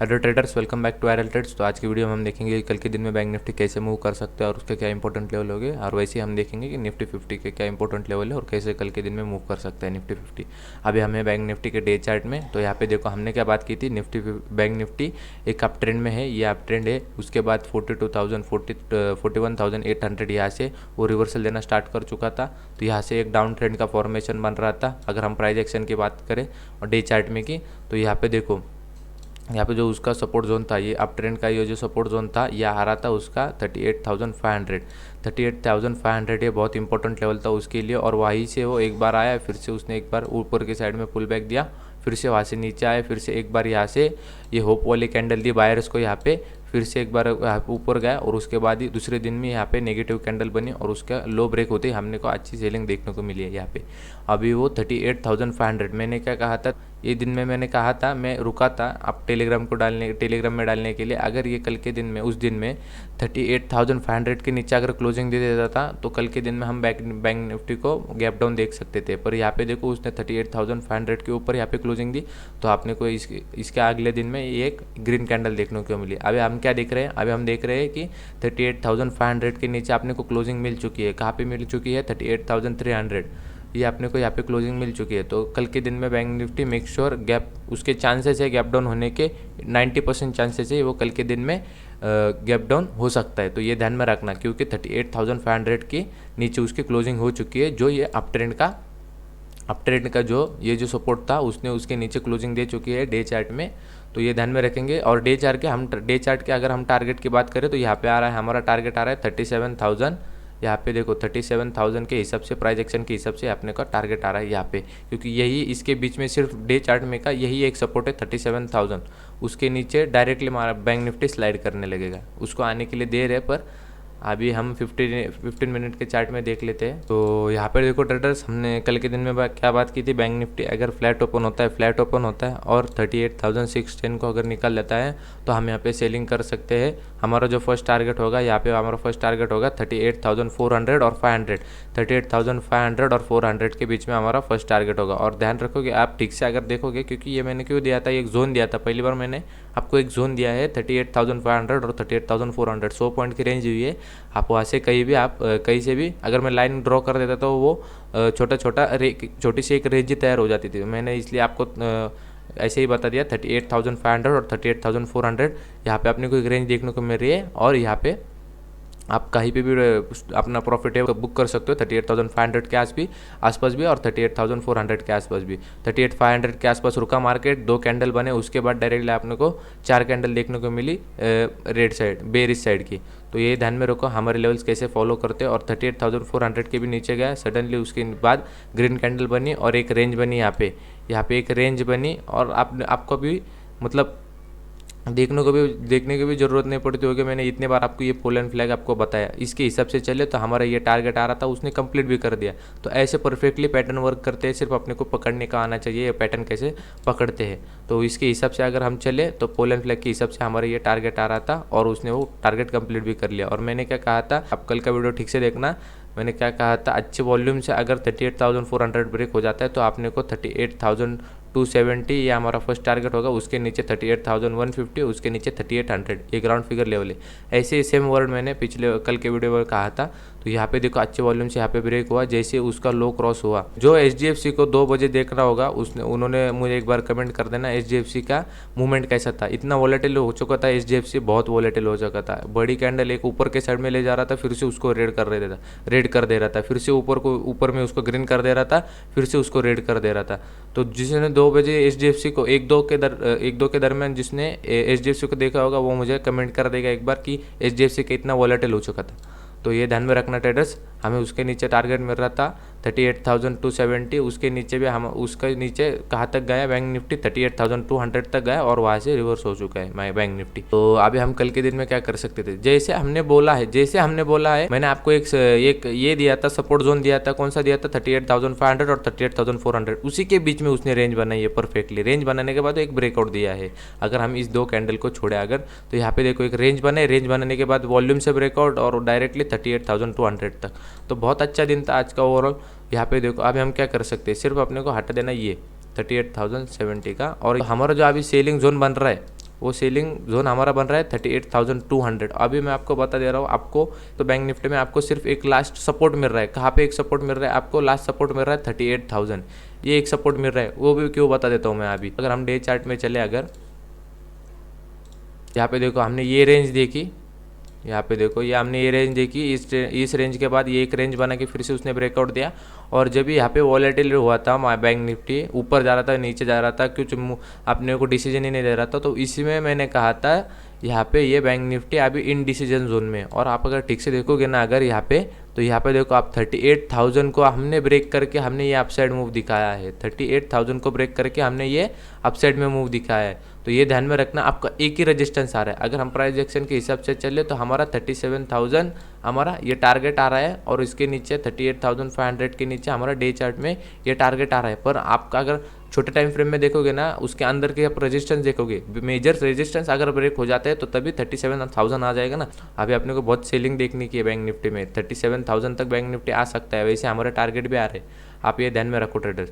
Hello traders, welcome back to RL Trades. तो आज की वीडियो में हम देखेंगे कि कल के दिन में बैंक निफ्टी कैसे मूव कर सकते हैं और उसके क्या इंपॉर्टेंट लेवल होंगे, और वैसे ही हम देखेंगे कि निफ्टी 50 के क्या इंपॉर्टेंट लेवल है और कैसे कल के दिन में मूव कर सकता है निफ्टी 50। अभी हमें बैंक निफ्टी के डे चार्ट में, तो यहाँ पे देखो हमने क्या बात की थी, बैंक निफ्टी एक अप ट्रेंड में है, ये अप ट्रेंड है। उसके बाद 41,800 यहाँ से वो रिवर्सल देना स्टार्ट कर चुका था। तो यहाँ से एक डाउन ट्रेंड का फॉर्मेशन बन रहा था। अगर हम प्राइस एक्शन की बात करें और डे चार्ट में की, तो यहाँ पे देखो, यहाँ पे जो उसका सपोर्ट जोन था, ये अप ट्रेंड का ये जो सपोर्ट जोन था, यह आ रहा था उसका 38,500 ये बहुत इंपॉर्टेंट लेवल था उसके लिए। और वहीं से वो एक बार आया, फिर से उसने एक बार ऊपर की साइड में पुल बैक दिया, फिर से वहाँ से नीचे आया, फिर से एक बार यहाँ से ये होप वाली कैंडल दी बायर्स को यहाँ पे, फिर से एक बार यहाँ पे ऊपर गया और उसके बाद ही दूसरे दिन में यहाँ पे नेगेटिव कैंडल बनी और उसका लो ब्रेक होते ही हमने को अच्छी सेलिंग देखने को मिली है यहाँ पे। अभी वो 38,500, मैंने क्या कहा था ये दिन में, मैंने कहा था मैं रुका था आप टेलीग्राम में डालने के लिए। अगर ये कल के दिन में, उस दिन में 38,500 के नीचे अगर क्लोजिंग दे देता था तो कल के दिन में हम बैंक निफ्टी को गैप डाउन देख सकते थे। पर यहाँ पे देखो उसने 38,500 के ऊपर यहाँ पे क्लोजिंग दी, तो आपने को इसके अगले दिन में ये एक ग्रीन कैंडल देखने को मिली। अभी हम क्या देख रहे हैं, अभी हम देख रहे हैं कि 38,500 के नीचे आपने को क्लोजिंग मिल चुकी है। कहाँ पे मिल चुकी है? 38,300, ये आपने को यहाँ पे क्लोजिंग मिल चुकी है। तो कल के दिन में bank Nifty make sure gap, उसके चांसेस है गैप डाउन होने के 90% चांसेस है वो कल के दिन में गैप डाउन हो सकता है। तो ये ध्यान में रखना, क्योंकि 38,500 के नीचे उसकी क्लोजिंग हो चुकी है। जो ये अप ट्रेंड का जो ये जो सपोर्ट था, उसने उसके नीचे क्लोजिंग दे चुकी है डे चार्ट में। तो ये ध्यान में रखेंगे। और डे चार्ट के अगर हम टारगेट की बात करें तो यहाँ पे आ रहा है, हमारा टारगेट आ रहा है 37,000। यहाँ पे देखो 37,000 के हिसाब से, प्राइस एक्शन के हिसाब से अपने का टारगेट आ रहा है यहाँ पे, क्योंकि यही इसके बीच में सिर्फ डे चार्ट में का यही एक सपोर्ट है 37,000। उसके नीचे डायरेक्टली हमारा बैंक निफ्टी स्लाइड करने लगेगा, उसको आने के लिए देर है। पर अभी हम 15 मिनट के चार्ट में देख लेते हैं। तो यहाँ पर देखो ट्रेडर्स, हमने कल के दिन में क्या बात की थी, बैंक निफ्टी अगर फ्लैट ओपन होता है और 38,610 को अगर निकाल लेता है तो हम यहाँ पे सेलिंग कर सकते हैं। हमारा जो फर्स्ट टारगेट होगा, यहाँ पे हमारा फर्स्ट टारगेट होगा 38,400 और 500, 38,500 और 400 के बीच में हमारा फर्स्ट टारगेट होगा। और ध्यान रखोगे आप ठीक से अगर देखोगे, क्योंकि ये मैंने क्यों दिया था, एक जोन दिया था पहली बार, मैंने आपको एक जोन दिया है 38,500 और 38,400, 100 पॉइंट की रेंज हुई है। आप वहाँ से कहीं से भी अगर मैं लाइन ड्रॉ कर देता तो वो छोटी सी एक रेंज तैयार हो जाती थी। मैंने इसलिए आपको ऐसे ही बता दिया 38,500 और 38,400 यहाँ पे अपने को एक रेंज देखने को मिल रही है। और यहाँ पे आप कहीं पे भी अपना प्रॉफिट है बुक कर सकते हो 38,500 के आसपास भी और 38,400 के आसपास भी। 38,500 के आसपास रुका मार्केट, 2 कैंडल बने, उसके बाद डायरेक्टली आपने को 4 कैंडल देखने को मिली रेड साइड, बेरिश साइड की। तो ये ध्यान में रखो हमारे लेवल्स कैसे फॉलो करते हैं। और 38,400 के भी नीचे गया सडनली, उसके बाद ग्रीन कैंडल बनी और एक रेंज बनी यहाँ पे एक रेंज बनी। और आपको भी मतलब देखने की भी ज़रूरत नहीं पड़ती होगी। मैंने इतने बार आपको ये पोल एंड फ्लैग आपको बताया, इसके हिसाब से चले तो हमारा ये टारगेट आ रहा था, उसने कंप्लीट भी कर दिया। तो ऐसे परफेक्टली पैटर्न वर्क करते हैं, सिर्फ अपने को पकड़ने का आना चाहिए ये पैटर्न कैसे पकड़ते हैं। तो इसके हिसाब से अगर हम चले तो पोल एंड फ्लैग के हिसाब से हमारा ये टारगेट आ रहा था और उसने वो टारगेट कंप्लीट भी कर लिया। और मैंने क्या कहा था, आप कल का वीडियो ठीक से देखना, मैंने क्या कहा था, अच्छे वॉल्यूम से अगर 38,400 ब्रेक हो जाता है तो आपने को 38,270 ये हमारा फर्स्ट टारगेट होगा। उसके नीचे 38,150, उसके नीचे 3800, ये ग्राउंड फिगर लेवल है। ऐसे ही सेम वर्ड मैंने कल के वीडियो में कहा था। तो यहाँ पे देखो अच्छे वॉल्यूम से यहाँ पे ब्रेक हुआ, जैसे उसका लो क्रॉस हुआ। जो HDFC को 2 बजे देखना होगा, उन्होंने मुझे एक बार कमेंट कर देना HDFC का मूवमेंट कैसा था। इतना वॉलेटिल हो चुका था HDFC, बहुत वॉलेटिल हो चुका था। बड़ी कैंडल एक ऊपर के साइड में ले जा रहा था, फिर से उसको रेड कर दे रहा था, फिर से ऊपर में उसको ग्रीन कर दे रहा था, फिर से उसको रेड कर दे रहा था। तो जिसने 2 बजे HDFC को 1-2 के दरमियान जिसने HDFC को देखा होगा वो मुझे कमेंट कर देगा एक बार कि HDFC का इतना वॉलेटिल हो चुका था। तो ये ध्यान में रखना ट्रेडर्स, हमें उसके नीचे टारगेट मिल रहा था 38,270, उसके नीचे भी हम उसके नीचे कहाँ तक गया बैंक निफ्टी, 38,200 तक गया और वहाँ से रिवर्स हो चुका है बैंक निफ्टी। तो अभी हम कल के दिन में क्या कर सकते थे, जैसे हमने बोला है, मैंने आपको एक ये दिया था, सपोर्ट जोन दिया था। कौन सा दिया था? 38,500 और 38,400, उसी के बीच में उसने रेंज बनाई है परफेक्टली। रेंज बनाने के बाद एक ब्रेकआउट दिया है। अगर हम इस 2 कैंडल को छोड़े अगर, तो यहाँ पे देखो एक रेंज बनाने के बाद वॉल्यूम से ब्रेकआउट और डायरेक्टली 38,200 तक। तो बहुत अच्छा दिन था आज का ओवरऑल। यहाँ पे देखो अभी हम क्या कर सकते हैं, सिर्फ अपने को हटा देना ये 38,070 का। और हमारा जो अभी सेलिंग जोन बन रहा है वो सेलिंग जोन हमारा बन रहा है 38,200। अभी मैं आपको बता दे रहा हूँ आपको, तो बैंक निफ्टी में आपको सिर्फ एक लास्ट सपोर्ट मिल रहा है। कहाँ पे एक सपोर्ट मिल रहा है आपको? लास्ट सपोर्ट मिल रहा है 38,000, ये एक सपोर्ट मिल रहा है। वो भी क्यों बता देता हूँ मैं अभी। अगर हम डे चार्ट में चले, अगर यहाँ पे देखो हमने ये रेंज देखी, यहाँ पे देखो ये हमने ये रेंज देखी, इस रेंज के बाद ये एक रेंज बना के फिर से उसने ब्रेकआउट दिया। और जब भी यहाँ पे वॉलेटिल हुआ था बैंक निफ्टी, ऊपर जा रहा था नीचे जा रहा था, कुछ अपने को डिसीजन ही नहीं दे रहा था, तो इसमें मैंने कहा था यहाँ पे ये बैंक निफ्टी अभी इन डिसीजन जोन में। और आप अगर ठीक से देखोगे ना अगर यहाँ पे, तो यहाँ पे देखो आप 38,000 को हमने ब्रेक करके हमने ये अपसाइड मूव दिखाया है। 38,000 को ब्रेक करके हमने ये अपसाइड में मूव दिखाया है। तो ये ध्यान में रखना, आपका एक ही रजिस्टेंस आ रहा है। अगर हम प्राइस एक्शन के हिसाब से चले तो हमारा 37,000 हमारा ये टारगेट आ रहा है, और इसके नीचे 38,500 के नीचे हमारा डे चार्ट में ये टारगेट आ रहा है। पर आपका अगर छोटे टाइम फ्रेम में देखोगे ना, उसके अंदर के आप रेजिस्टेंस देखोगे, मेजर रेजिस्टेंस अगर ब्रेक हो जाते हैं तो तभी 37,000 आ जाएगा ना। अभी अपने को बहुत सेलिंग देखनी की है बैंक निफ्टी में, 37,000 तक बैंक निफ्टी आ सकता है। वैसे हमारे टारगेट भी आ रहे हैं, आप ये ध्यान में रखो ट्रेडर।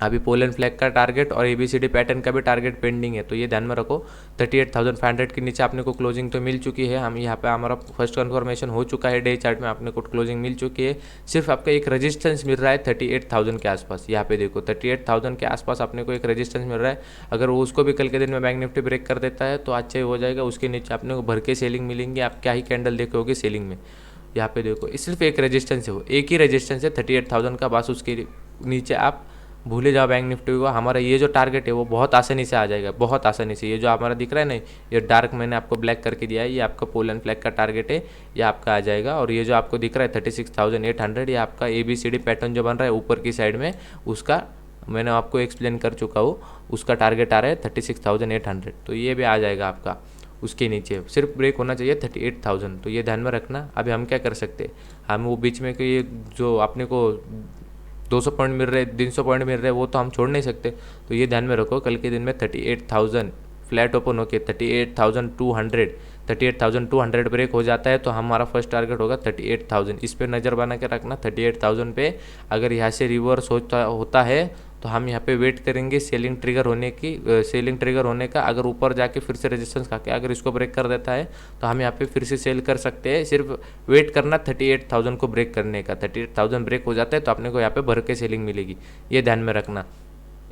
अभी पोल एंड फ्लैग का टारगेट और ABCD पैटर्न का भी टारगेट पेंडिंग है, तो ये ध्यान में रखो। 38,500 के नीचे आपने को क्लोजिंग तो मिल चुकी है। हम यहाँ पे हमारा फर्स्ट कन्फर्मेशन हो चुका है, डे चार्ट में आपने को क्लोजिंग मिल चुकी है। सिर्फ आपका एक रेजिस्टेंस मिल रहा है 38,000 के आसपास। यहाँ पे देखो 38,000 के आसपास अपने को एक रेजिस्टेंस मिल रहा है। अगर वो उसको भी कल के दिन में बैंक निफ्टी ब्रेक कर देता है तो अच्छा ही हो जाएगा। उसके नीचे आपने को भर के सेलिंग मिलेंगी, आप क्या ही कैंडल देखोगे सेलिंग में। यहाँ पे देखो सिर्फ एक रेजिस्टेंस है, वो एक ही रेजिस्टेंस है 38,000 का, बस उसके नीचे आप भूले जाओ बैंक निफ्टी को। हमारा ये जो टारगेट है वो बहुत आसानी से आ जाएगा, बहुत आसानी से। ये जो हमारा दिख रहा है ना, ये डार्क मैंने आपको ब्लैक करके दिया है, ये आपका पोल एंड फ्लैग का टारगेट है, ये आपका आ जाएगा। और ये जो आपको दिख रहा है 36,800, ये आपका ABCD पैटर्न जो बन रहा है ऊपर की साइड में, उसका मैंने आपको एक्सप्लेन कर चुका हूँ, उसका टारगेट आ रहा है 36,800। तो ये भी आ जाएगा आपका उसके नीचे। सिर्फ ब्रेक होना चाहिए 38,000, तो ये ध्यान में रखना। अभी हम क्या कर सकते हैं, हम वो बीच में कि ये जो अपने को 200 पॉइंट मिल रहे, 300 पॉइंट मिल रहे, वो तो हम छोड़ नहीं सकते। तो ये ध्यान में रखो, कल के दिन में 38,000 फ्लैट ओपन होके 38,200 ब्रेक हो जाता है तो हमारा फर्स्ट टारगेट होगा 38,000। इस पर नज़र बना के रखना 38,000 पे। अगर यहाँ से रिवर्स होता है तो हम यहाँ पे वेट करेंगे सेलिंग ट्रिगर होने का। अगर ऊपर जाके फिर से रेजिस्टेंस खा के अगर इसको ब्रेक कर देता है तो हम यहाँ पे फिर से सेल कर सकते हैं। सिर्फ वेट करना 38,000 को ब्रेक करने का। 38,000 ब्रेक हो जाता है तो अपने को यहाँ पे भर के सेलिंग मिलेगी, ये ध्यान में रखना।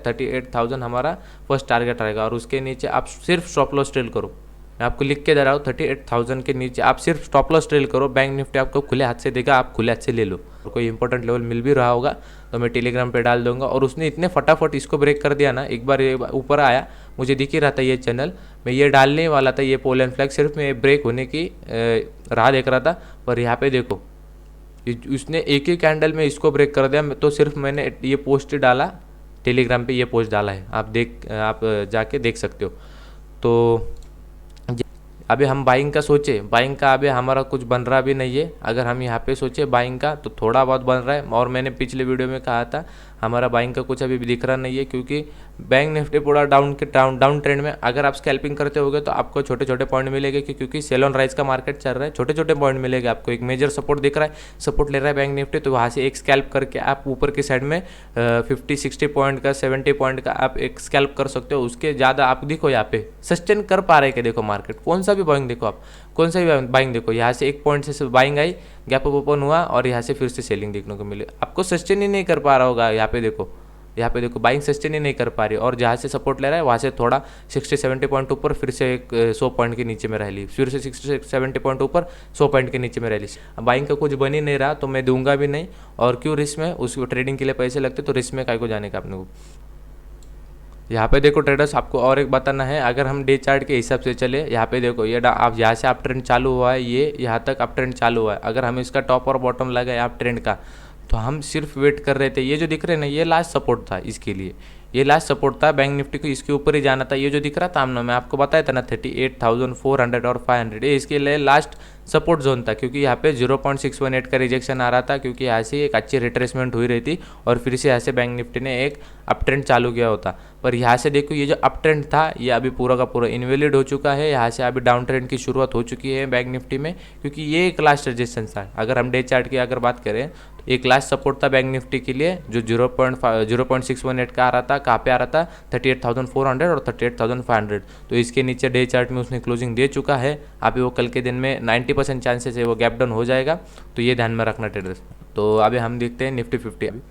38,000 हमारा फर्स्ट टारगेट रहेगा, और उसके नीचे आप सिर्फ स्टॉप लॉस ट्रेल करो। मैं आपको लिख के दे रहा हूँ 38,000 के नीचे आप सिर्फ स्टॉप लॉस ट्रेल करो। बैंक निफ्टी आपको खुले हाथ से देगा, आप खुले हाथ से ले लो। और कोई इंपॉर्टेंट लेवल मिल भी रहा होगा तो मैं टेलीग्राम पे डाल दूंगा। और उसने इतने फटाफट इसको ब्रेक कर दिया ना, एक बार ये ऊपर आया, मुझे दिख ही रहा था ये चैनल, मैं ये डालने वाला था ये पोल एंड फ्लैग, सिर्फ मैं ब्रेक होने की राह देख रहा था। पर यहाँ पे देखो उसने एक ही कैंडल में इसको ब्रेक कर दिया। तो सिर्फ मैंने ये पोस्ट डाला टेलीग्राम पे, ये पोस्ट डाला है, आप जाके देख सकते हो। तो अभी हम बाइंग का सोचे, बाइंग का अभी हमारा कुछ बन रहा भी नहीं है। अगर हम यहाँ पे सोचे बाइंग का तो थोड़ा बहुत बन रहा है। और मैंने पिछले वीडियो में कहा था हमारा बाइंग का कुछ अभी भी दिख रहा नहीं है, क्योंकि बैंक निफ्टी पूरा डाउन ट्रेंड में। अगर आप स्कैल्पिंग करते होगे तो आपको छोटे छोटे पॉइंट मिलेंगे, क्योंकि सेल ऑन राइज का मार्केट चल रहा है, छोटे छोटे पॉइंट मिलेंगे आपको। एक मेजर सपोर्ट दिख रहा है, सपोर्ट ले रहा है बैंक निफ्टी, तो वहाँ से एक स्कैल्प करके आप ऊपर की साइड में 50-60 पॉइंट का 70 पॉइंट का आप एक स्कैल्प कर सकते हो। उसके ज़्यादा आप देखो यहाँ पे सस्टेन कर पा रहे कि देखो मार्केट, कौन सा भी बाइंग देखो आप, कौन सा भी बाइंग देखो, यहाँ से एक पॉइंट से buying I, gap up open हुआ और यहाँ से फिर से सेलिंग देखने को मिले। आपको सस्टेन ही नहीं कर पा रहा होगा। यहाँ पे देखो बाइंग सस्टेन ही नहीं कर पा रही, और जहाँ से सपोर्ट ले रहा है वहाँ से थोड़ा 60-70 पॉइंट ऊपर, फिर से एक 100 पॉइंट के नीचे में रह ली, फिर से 60-70 पॉइंट ऊपर 100 पॉइंट के नीचे में रह ली। बाइंग का कुछ बन ही नहीं रहा तो मैं दूंगा भी नहीं। और क्यों रिस्क में, उसको ट्रेडिंग के लिए पैसे लगते, तो रिस्क में काय को जाने का अपने को। यहाँ पे देखो ट्रेडर्स, आपको और एक बताना है, अगर हम डे चार्ट के हिसाब से चले, यहाँ पे देखो ये आप यहाँ से आप ट्रेंड चालू हुआ है, ये यहाँ तक आप ट्रेंड चालू हुआ है। अगर हम इसका टॉप और बॉटम लगाए आप ट्रेंड का, तो हम सिर्फ वेट कर रहे थे। ये जो दिख रहे हैं ना, ये लास्ट सपोर्ट था इसके लिए, ये लास्ट सपोर्ट था बैंक निफ्टी को, इसके ऊपर ही जाना था। ये जो दिख रहा था हमने, मैं आपको बताया था ना 38,400 और 500, ये इसके लिए लास्ट सपोर्ट जोन था, क्योंकि यहाँ पे 0.618 का रिजेक्शन आ रहा था, क्योंकि यहाँ से एक अच्छी रिट्रेसमेंट हुई रही थी और फिर से यहाँ से बैंक निफ्टी ने एक अप ट्रेंड चालू किया होता। पर यहाँ से देखो ये जो अप ट्रेंड था ये अभी पूरा का पूरा इनवैलिड हो चुका है। यहाँ से अभी डाउन ट्रेंड की शुरुआत हो चुकी है बैंक निफ्टी में, क्योंकि ये एक लास्ट रेजिस्टेंस था। अगर हम डे चार्ट की अगर बात करें तो एक लास्ट सपोर्ट था बैंक निफ्टी के लिए, जो 0.618 का आ रहा था। कहाँ पे आ रहा था? 38,400 और 38,500। तो इसके नीचे डे चार्ट में उसने क्लोजिंग दे चुका है। अभी वो कल के दिन में 90% चांसेस है वो गैप डाउन हो जाएगा, तो ये ध्यान में रखना ट्रेडर्स। तो अभी हम देखते हैं निफ्टी 50। अभी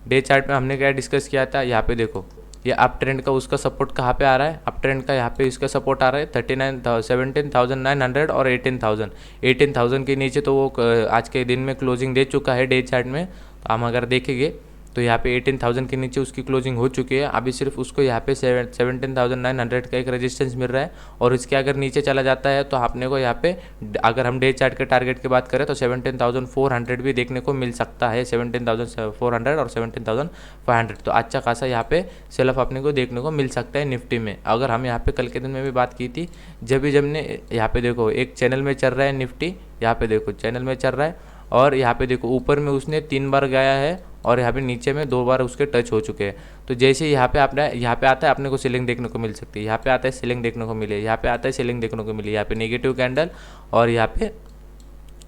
डे चार्ट में हमने क्या डिस्कस किया था, यहाँ पे देखो ये अप ट्रेंड का उसका सपोर्ट कहाँ पे आ रहा है? अप ट्रेंड का यहाँ पे इसका सपोर्ट आ रहा है 17,900 और 18,000 के नीचे। तो वो आज के दिन में क्लोजिंग दे चुका है डे चार्ट में। तो हम अगर देखेंगे तो यहाँ पे 18,000 के नीचे उसकी क्लोजिंग हो चुकी है। अभी सिर्फ उसको यहाँ पे 17,900 का एक रेजिस्टेंस मिल रहा है, और इसके अगर नीचे चला जाता है तो आपने को यहाँ पे अगर हम डे चार्ट के टारगेट की बात करें तो 17,400 भी देखने को मिल सकता है। 17,400 और 17,500, तो अच्छा खासा यहाँ पे सेल ऑफ अपने को देखने को मिल सकता है निफ्टी में। अगर हम यहाँ पे कल के दिन में भी बात की थी, जब ने यहाँ पे देखो एक चैनल में चल रहा है निफ्टी, यहाँ पे देखो चैनल में चल रहा है, और यहाँ पे देखो ऊपर में उसने 3 बार गया है और यहाँ पे नीचे में 2 बार उसके टच हो चुके हैं। तो जैसे यहाँ पे आता है अपने को सेलिंग देखने को मिल सकती है, यहाँ पे आता है सेलिंग देखने को मिले, यहाँ पे आता है सेलिंग देखने को मिली, यहाँ पे नेगेटिव कैंडल, और यहाँ पे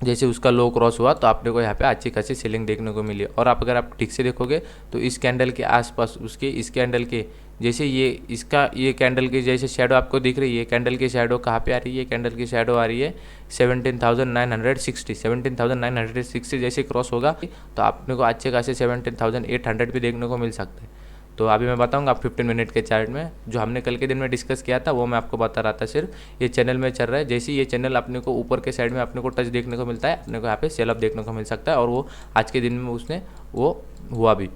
जैसे उसका लो क्रॉस हुआ तो आपने को यहाँ पे अच्छी खासी सेलिंग देखने को मिली। और अगर आप ठीक से देखोगे तो इस कैंडल के आसपास उसके इस कैंडल के जैसे ये कैंडल की जैसे शैडो आपको दिख रही है, कैंडल की शैडो कहाँ पे आ रही है? कैंडल की शैडो आ रही है 17,960 जैसे क्रॉस होगा तो आपने को अच्छे खासे 17,800 भी देखने को मिल सकता है। तो अभी मैं बताऊंगा आप 15 मिनट के चार्ट में जो हमने कल के दिन में डिस्कस किया था वो मैं आपको बता रहा था। सिर्फ ये चैनल में चल रहा है, जैसे ये चैनल अपने को ऊपर के साइड में अपने को टच देखने को मिलता है, अपने को यहाँ पे सेल ऑफ देखने को मिल सकता है, और वो आज के दिन में उसने वो हुआ भी।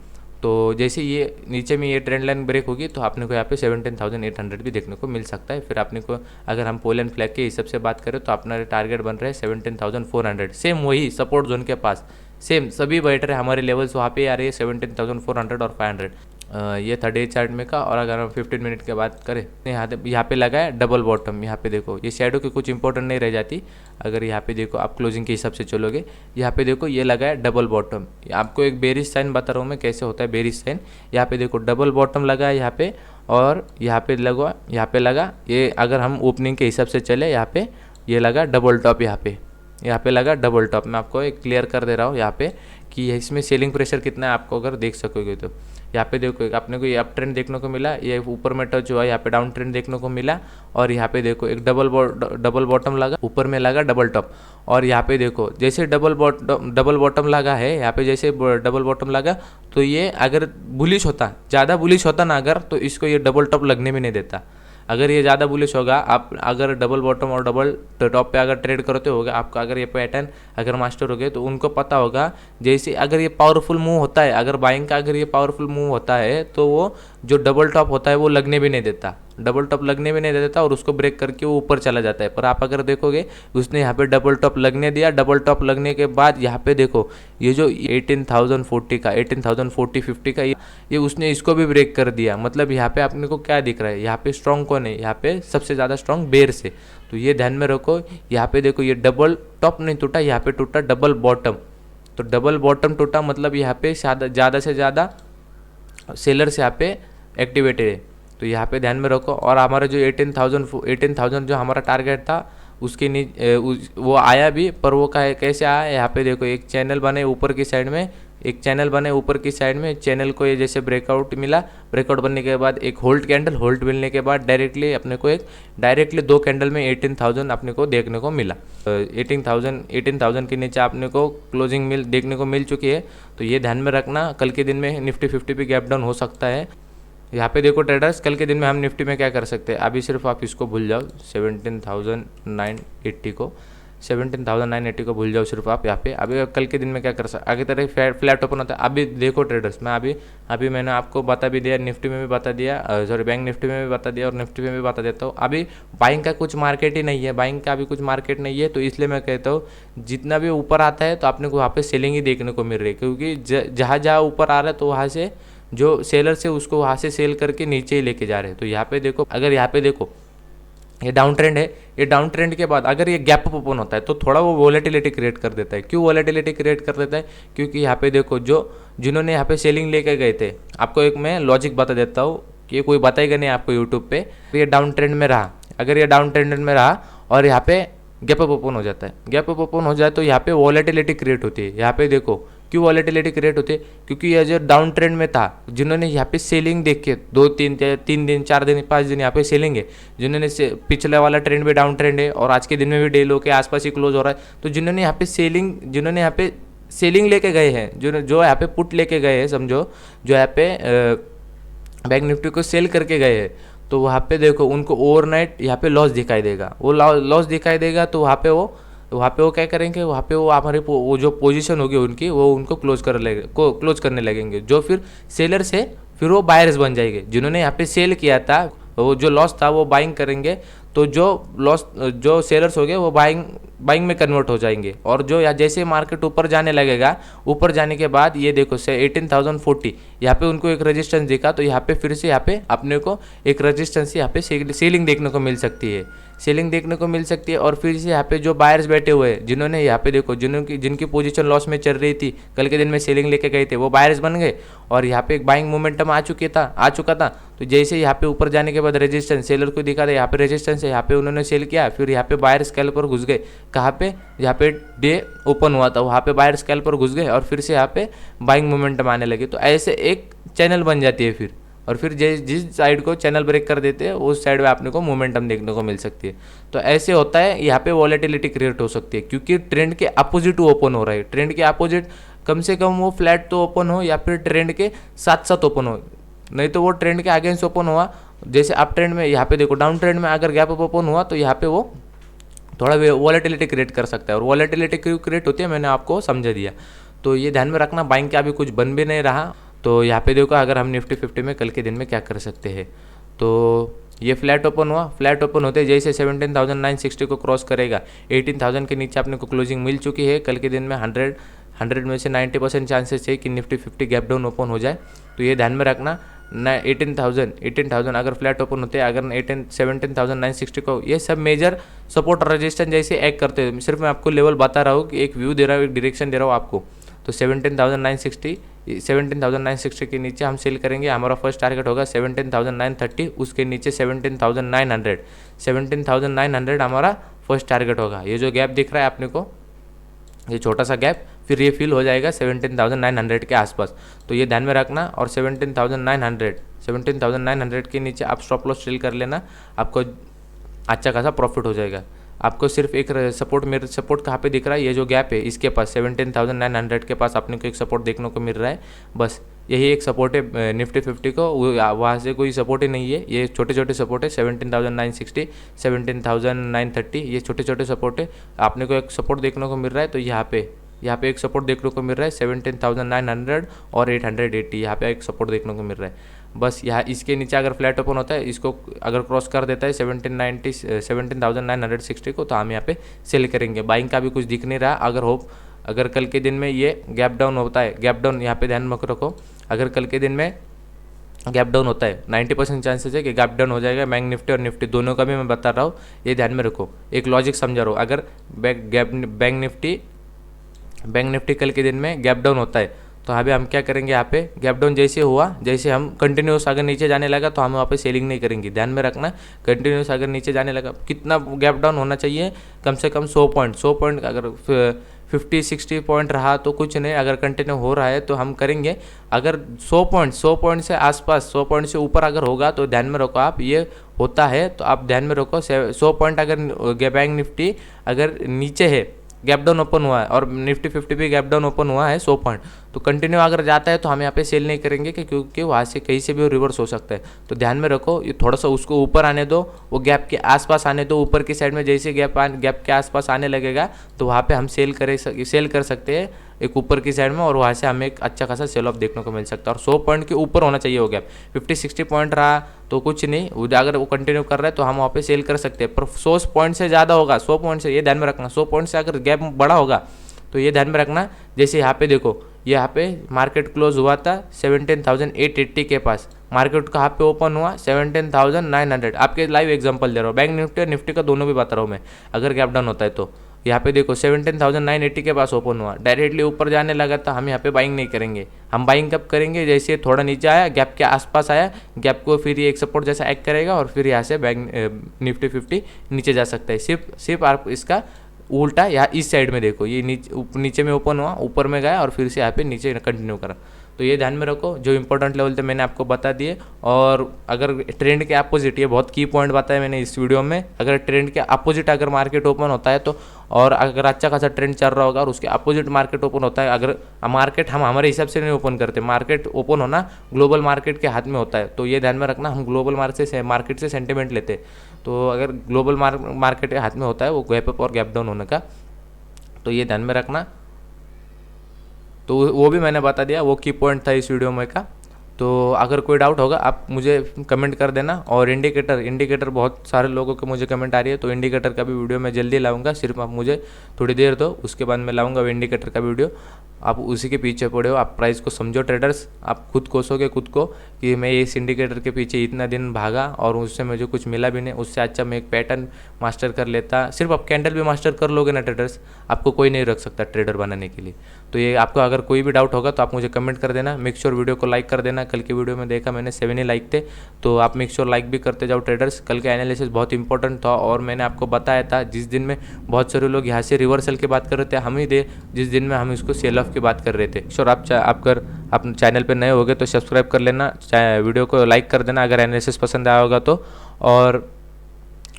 तो जैसे ये नीचे में ये ट्रेंड लाइन ब्रेक होगी तो आपने को यहाँ पे 17,800 भी देखने को मिल सकता है। फिर आपने को अगर हम पोल एंड फ्लैग के हिसाब से बात करें तो अपना टारगेट बन रहा है 17,400, सेम वही सपोर्ट जोन के पास, सेम सभी बैठ रहे हमारे लेवल्स वहाँ पे आ रही है 17,400 और 500। ये था डे चार्ट में का। और अगर हम 15 मिनट के बात करें यहाँ पे लगा है डबल बॉटम। यहाँ पे देखो ये शैडो की कुछ इंपॉर्टेंट नहीं रह जाती। अगर यहाँ पे देखो आप क्लोजिंग के हिसाब से चलोगे, यहाँ पे देखो ये लगा है डबल बॉटम। आपको एक बेरिश साइन बता रहा हूँ मैं कैसे होता है बेरिश साइन। यहाँ पे देखो डबल बॉटम लगा है यहाँ पे, और यहाँ पे लगा ये अगर हम ओपनिंग के हिसाब से चले यहाँ पे ये लगा डबल टॉप, यहाँ पे लगा डबल टॉप। मैं आपको एक क्लियर कर दे रहा हूँ यहाँ पे कि इसमें सेलिंग प्रेशर कितना है आपको अगर देख सकोगे तो। यहाँ पे देखो अपने को ये अप ट्रेंड देखने को मिला, ये ऊपर में टच हुआ, यहाँ पे डाउन ट्रेंड देखने को मिला, और यहाँ पे देखो एक डबल बॉटम लगा, ऊपर में लगा डबल टॉप। और यहाँ पे देखो जैसे डबल बॉटम लगा है, यहाँ पे जैसे डबल बॉटम लगा तो ये अगर बुलिश होता, ज़्यादा बुलिश होता ना अगर, तो इसको ये डबल टॉप लगने भी नहीं देता। अगर ये ज़्यादा बुलिश होगा, आप अगर डबल बॉटम और डबल टॉप पे अगर ट्रेड करते होगा, आपका अगर ये पैटर्न अगर मास्टर हो गए तो उनको पता होगा जैसे अगर ये पावरफुल मूव होता है, अगर बाइंग का अगर ये पावरफुल मूव होता है तो वो जो डबल टॉप होता है वो लगने भी नहीं देता, डबल टॉप लगने भी नहीं देता और उसको ब्रेक करके वो ऊपर चला जाता है। पर आप अगर देखोगे उसने यहाँ पे डबल टॉप लगने दिया, डबल टॉप लगने के बाद यहाँ पे देखो ये जो 18,040 का 18,040-50 का ये उसने इसको भी ब्रेक कर दिया। मतलब यहाँ पे आपने को क्या दिख रहा है, यहाँ पे स्ट्रॉन्ग कौन है, यहाँ पे सबसे ज़्यादा स्ट्रॉन्ग बेयर से। तो ये ध्यान में रखो। यहाँ पे देखो ये डबल टॉप नहीं टूटा, यहाँ पे टूटा डबल बॉटम। तो डबल बॉटम टूटा मतलब यहाँ पे ज़्यादा से ज़्यादा सेलर्स यहाँ पे एक्टिवेटेड है। तो यहाँ पे ध्यान में रखो। और हमारा जो 18,000 जो हमारा टारगेट था उसके वो आया भी, पर वो कैसे आया, यहाँ पे देखो एक चैनल बने ऊपर की साइड में, चैनल को ये जैसे ब्रेकआउट मिला, ब्रेकआउट बनने के बाद एक होल्ड मिलने के बाद डायरेक्टली अपने को डायरेक्टली 2 कैंडल में 18,000 अपने को देखने को मिला। 18,000 के नीचे अपने को क्लोजिंग देखने को मिल चुकी है। तो ये ध्यान में रखना, कल के दिन में निफ्टी 50 पे गैप डाउन हो सकता है। यहाँ पे देखो ट्रेडर्स, कल के दिन में हम निफ्टी में क्या कर सकते हैं, अभी सिर्फ आप इसको भूल जाओ 17,980 को भूल जाओ सिर्फ आप यहाँ पे। अभी कल के दिन में क्या कर सकते, आगे तरह फ्लैट ओपन होता है। अभी देखो ट्रेडर्स, मैं अभी मैंने आपको बता भी दिया, निफ्टी में भी बता दिया, सॉरी बैंक निफ्टी में भी बता दिया और निफ्टी में भी बता देता हूँ। अभी बाइंग का कुछ मार्केट ही नहीं है, तो इसलिए मैं कहता हूँ जितना भी ऊपर आता है तो आपने को वहाँ पे सेलिंग ही देखने को मिल रही है, क्योंकि जहाँ ऊपर आ रहा है तो वहाँ से जो सेलर से उसको वहाँ से सेल करके नीचे ही लेके जा रहे हैं। तो यहाँ पे देखो, अगर यहाँ पे देखो ये डाउन ट्रेंड है। ये डाउन ट्रेंड के बाद अगर ये गैप अप ओपन होता है तो थोड़ा वो वॉलेटिलिटी क्रिएट कर देता है। क्यों वॉलेटिलिटी क्रिएट कर देता है? क्योंकि यहाँ पे देखो जिन्होंने यहाँ पे सेलिंग लेके गए थे, आपको एक मैं लॉजिक बता देता हूँ कि ये कोई बताएगा नहीं आपको यूट्यूब पे। ये डाउन ट्रेंड में रहा, अगर ये डाउन ट्रेंड में रहा और यहाँ पे गैप अप ओपन हो जाता है, गैप अप ओपन हो जाए तो यहाँ पे वॉलेटिलिटी क्रिएट होती है। यहाँ पे देखो क्यों वॉलेटिलिटी क्रिएट होती है? क्योंकि ये जो डाउन ट्रेंड में था, जिन्होंने यहाँ पे सेलिंग देख के 3 दिन 4 दिन 5 दिन यहाँ पे सेलिंग है, जिन्होंने पिछले वाला ट्रेंड भी डाउन ट्रेंड है और आज के दिन में भी डे लो के आसपास ही क्लोज हो रहा है, तो जिन्होंने यहाँ पे सेलिंग लेके गए हैं, जो यहाँ पे पुट लेके गए हैं, समझो जो यहाँ पे बैंक निफ्टी को सेल करके गए हैं, तो वहाँ पे देखो उनको ओवरनाइट यहाँ पे लॉस दिखाई देगा। वो लॉस दिखाई देगा तो वहाँ पे वो क्या करेंगे, वहाँ पे वो हमारी वो जो पोजीशन होगी उनकी, वो उनको क्लोज करने लगेंगे, जो फिर सेलर से फिर वो बायर्स बन जाएंगे। जिन्होंने यहाँ पे सेल किया था, वो जो लॉस था वो बाइंग करेंगे, तो जो सेलर्स हो गए वो बाइंग में कन्वर्ट हो जाएंगे। और जो जैसे मार्केट ऊपर जाने लगेगा, ऊपर जाने के बाद ये देखो से 18,040 यहाँ पे उनको एक रेजिस्टेंस दिखा, तो यहाँ पे फिर से यहाँ पे अपने को एक रेजिस्टेंस यहाँ पे सेलिंग देखने को मिल सकती है, सेलिंग देखने को मिल सकती है। और फिर से यहाँ पे जो बायर्स बैठे हुए हैं, जिन्होंने यहाँ पे देखो जिनकी पोजीशन लॉस में चल रही थी, कल के दिन में सेलिंग लेके गए थे, वो बायर्स बन गए और यहाँ पे एक बाइंग मोमेंटम आ चुका था। तो जैसे यहाँ पे ऊपर जाने के बाद रेजिस्टेंस सेलर को दिखा था, यहाँ पे रेजिस्टेंस है, यहाँ पे उन्होंने सेल किया, फिर यहाँ पे बायर स्केल पर घुस गए। कहाँ पे? यहाँ पे डे ओपन हुआ था, वहाँ पे बायर स्केल पर घुस गए और फिर से यहाँ पे बाइंग मोमेंटम आने लगे। तो ऐसे एक चैनल बन जाती है फिर, और फिर जिस साइड को चैनल ब्रेक कर देते हैं उस साइड में आपने को मोमेंटम देखने को मिल सकती है। तो ऐसे होता है, यहाँ पे वॉलेटिलिटी क्रिएट हो सकती है क्योंकि ट्रेंड के अपोजिट ओपन हो रहा है। ट्रेंड के अपोजिट कम से कम वो फ्लैट तो ओपन हो या फिर ट्रेंड के साथ साथ ओपन हो, नहीं तो वो ट्रेंड के अगेंस्ट ओपन हुआ। जैसे अप ट्रेंड में यहाँ पे देखो डाउन ट्रेंड में अगर गैप अप ओपन हुआ तो यहाँ पे वो थोड़ा वॉलेटिलिटी क्रिएट कर सकता है। और वॉलेटिलिटी क्यों क्रिएट होती है मैंने आपको समझा दिया, तो ये ध्यान में रखना। बाइंग का अभी कुछ बन भी नहीं रहा। तो यहाँ पे देखो अगर हम निफ्टी 50 में कल के दिन में क्या कर सकते हैं, तो ये फ्लैट ओपन हुआ, फ्लैट ओपन होते जैसे 17,960 को क्रॉस करेगा, 18,000 के नीचे अपने को क्लोजिंग मिल चुकी है। कल के दिन में 100 में से 90% चांसेस है कि निफ्टी 50 गैप डाउन ओपन हो जाए। तो ये ध्यान में रखना। 18,000 अगर फ्लैट ओपन होते हैं, अगर 17,960 को, ये सब मेजर सपोर्ट रेजिस्टेंस जैसे एक्ट करते हैं। सिर्फ मैं आपको लेवल बता रहा हूँ कि एक व्यू दे रहा हूँ, एक डायरेक्शन दे रहा हूँ आपको। तो 17,960 के नीचे हम सेल करेंगे। हमारा फर्स्ट टारगेट होगा 17,930, उसके नीचे 17,900 हमारा फर्स्ट टारगेट होगा। ये जो गैप दिख रहा है आपने को, ये छोटा सा गैप, फिर ये फिल हो जाएगा 17,900 के आसपास। तो ये ध्यान में रखना। और 17,900 के नीचे आप स्टॉप लॉस सेल कर लेना, आपको अच्छा खासा प्रॉफिट हो जाएगा। आपको सिर्फ एक सपोर्ट, मेरे सपोर्ट कहाँ पे दिख रहा है, ये जो गैप है इसके पास 17,900 के पास अपने को एक सपोर्ट देखने को मिल रहा है। बस यही एक सपोर्ट है निफ्टी 50 को, वहाँ से कोई सपोर्ट ही नहीं है। ये छोटे छोटे सपोर्ट है 17,960, 17,930, ये छोटे छोटे सपोर्ट है। आपने को एक सपोर्ट देखने को मिल रहा है, तो यहाँ पे एक सपोर्ट देखने को मिल रहा है 17,900 और 880, यहाँ पे एक सपोर्ट देखने को मिल रहा है। बस यहाँ इसके नीचे अगर फ्लैट ओपन होता है, इसको अगर क्रॉस कर देता है 17,960 को, तो हम यहाँ पे सेल करेंगे। बाइंग का भी कुछ दिख नहीं रहा। अगर कल के दिन में ये गैप डाउन होता है, गैप डाउन यहाँ पे ध्यान में रखो, अगर कल के दिन में गैप डाउन होता है 90% चांसेस है कि गैप डाउन हो जाएगा। बैंक निफ्टी और निफ्टी दोनों का भी मैं बता रहा हूँ, ये ध्यान में रखो। एक लॉजिक समझा रहा हूँ, अगर बैंक निफ्टी कल के दिन में गैप डाउन होता है, तो अभी हम क्या करेंगे, यहाँ पे गैप डाउन जैसे हुआ, जैसे हम कंटिन्यूस अगर नीचे जाने लगा तो हम वहाँ पे सेलिंग नहीं करेंगे। ध्यान में रखना, कंटिन्यूस अगर नीचे जाने लगा, कितना गैप डाउन होना चाहिए, कम से कम 100 पॉइंट। अगर 50-60 पॉइंट रहा तो कुछ नहीं, अगर कंटिन्यू हो रहा है तो हम करेंगे। अगर 100 पॉइंट से आसपास, 100 पॉइंट से ऊपर अगर होगा तो ध्यान में रखो आप, ये होता है तो आप ध्यान में रखो 100 पॉइंट अगर बैंक निफ्टी अगर नीचे है, गैप डाउन ओपन हुआ है, और निफ्टी 50 भी गैप डाउन ओपन हुआ है 100 पॉइंट, तो कंटिन्यू अगर जाता है तो हम यहाँ पे सेल नहीं करेंगे क्योंकि वहाँ से कहीं से भी रिवर्स हो सकता है। तो ध्यान में रखो, ये थोड़ा सा उसको ऊपर आने दो, वो गैप के आसपास आने दो। ऊपर की साइड में जैसे गैप के आसपास आने लगेगा तो वहाँ पे हम सेल कर सकते हैं एक ऊपर की साइड में, और वहाँ से हमें एक अच्छा खासा सेल ऑफ देखने को मिल सकता है। और 100 पॉइंट के ऊपर होना चाहिए वो गैप। 50-60 पॉइंट रहा तो कुछ नहीं, अगर वो कंटिन्यू कर रहा है तो हम वहाँ पे सेल कर सकते हैं। पर 100 पॉइंट से ज़्यादा होगा, 100 पॉइंट से, ये ध्यान में रखना, 100 पॉइंट से अगर गैप बड़ा होगा तो ये ध्यान में रखना। जैसे यहाँ पे देखो, यहाँ पे मार्केट क्लोज हुआ था 17,880 के पास, मार्केट कहाँ पे ओपन हुआ 17,900। आपके लाइव एग्जांपल दे रहा हूँ, बैंक निफ्टी और निफ्टी का दोनों भी बता रहा हूँ मैं। अगर गैप डाउन होता है तो यहाँ पे देखो 17,980 के पास ओपन हुआ, डायरेक्टली ऊपर जाने लगा था। हम यहाँ पे बाइंग नहीं करेंगे। हम बाइंग कब करेंगे, जैसे थोड़ा नीचे आया, गैप के आसपास आया, गैप को फिर ये एक सपोर्ट जैसा एक्ट करेगा और फिर यहाँ से बैंक निफ्टी 50 नीचे जा सकता है। सिर्फ आप इसका उल्टा यहाँ इस साइड में देखो, ये नीचे में ओपन हुआ, ऊपर में गया और फिर से यहाँ पे नीचे कंटिन्यू करा। तो ये ध्यान में रखो, जो इंपॉर्टेंट लेवल थे मैंने आपको बता दिए। और अगर ट्रेंड के अपोजिट, ये बहुत की पॉइंट बताया मैंने इस वीडियो में, अगर ट्रेंड के अपोजिट अगर मार्केट ओपन होता है तो, और अगर अच्छा खासा ट्रेंड चल रहा होगा और उसके अपोजिट मार्केट ओपन होता है, अगर मार्केट हम हमारे हिसाब से नहीं ओपन करते, मार्केट ओपन होना ग्लोबल मार्केट के हाथ में होता है। तो ये ध्यान में रखना, हम ग्लोबल मार्केट से सेंटिमेंट लेते। तो अगर ग्लोबल मार्केट के हाथ में होता है वो गैप अप और गैप डाउन होने का, तो ये ध्यान में रखना। तो वो भी मैंने बता दिया, वो की पॉइंट था इस वीडियो में का। तो अगर कोई डाउट होगा आप मुझे कमेंट कर देना। और इंडिकेटर बहुत सारे लोगों के मुझे कमेंट आ रही है, तो इंडिकेटर का भी वीडियो मैं जल्दी लाऊंगा। सिर्फ आप मुझे थोड़ी देर दो, उसके बाद मैं लाऊंगा वो इंडिकेटर का वीडियो। आप उसी के पीछे पड़े हो, आप प्राइस को समझो ट्रेडर्स। आप खुद कोसोगे खुद को कि मैं इस इंडिकेटर के पीछे इतना दिन भागा और उससे मुझे कुछ मिला भी नहीं, उससे अच्छा मैं एक पैटर्न मास्टर कर लेता। सिर्फ आप कैंडल भी मास्टर कर लोगे ना ट्रेडर्स, आपको कोई नहीं रख सकता ट्रेडर बनाने के लिए। तो ये आपको अगर कोई भी डाउट होगा तो आप मुझे कमेंट कर देना। मेक श्योर वीडियो को लाइक कर देना। कल की वीडियो में देखा मैंने 7 ही लाइक थे, तो आप मेक श्योर लाइक भी करते जाओ ट्रेडर्स। कल का एनालिसिस बहुत इंपॉर्टेंट था और मैंने आपको बताया था, जिस दिन में बहुत सारे लोग यहाँ से रिवर्सल की बात कर रहे थे, हम ही थे जिस दिन में हम इसको सेल ऑफ की बात कर रहे थे। श्योर आप चैनल पर नए होगे तो सब्सक्राइब कर लेना, वीडियो को लाइक कर देना अगर एनालिसिस पसंद आया होगा तो, और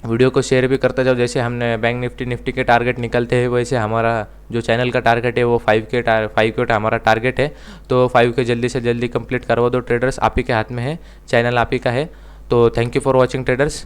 वीडियो को शेयर भी करते जाओ। जैसे हमने बैंक निफ्टी के टारगेट निकलते हैं, वैसे हमारा जो चैनल का टारगेट है वो 5K हमारा टारगेट है। तो 5K जल्दी से जल्दी कंप्लीट करवा दो ट्रेडर्स, आप ही के हाथ में है, चैनल आप ही का है। तो thank you for watching traders.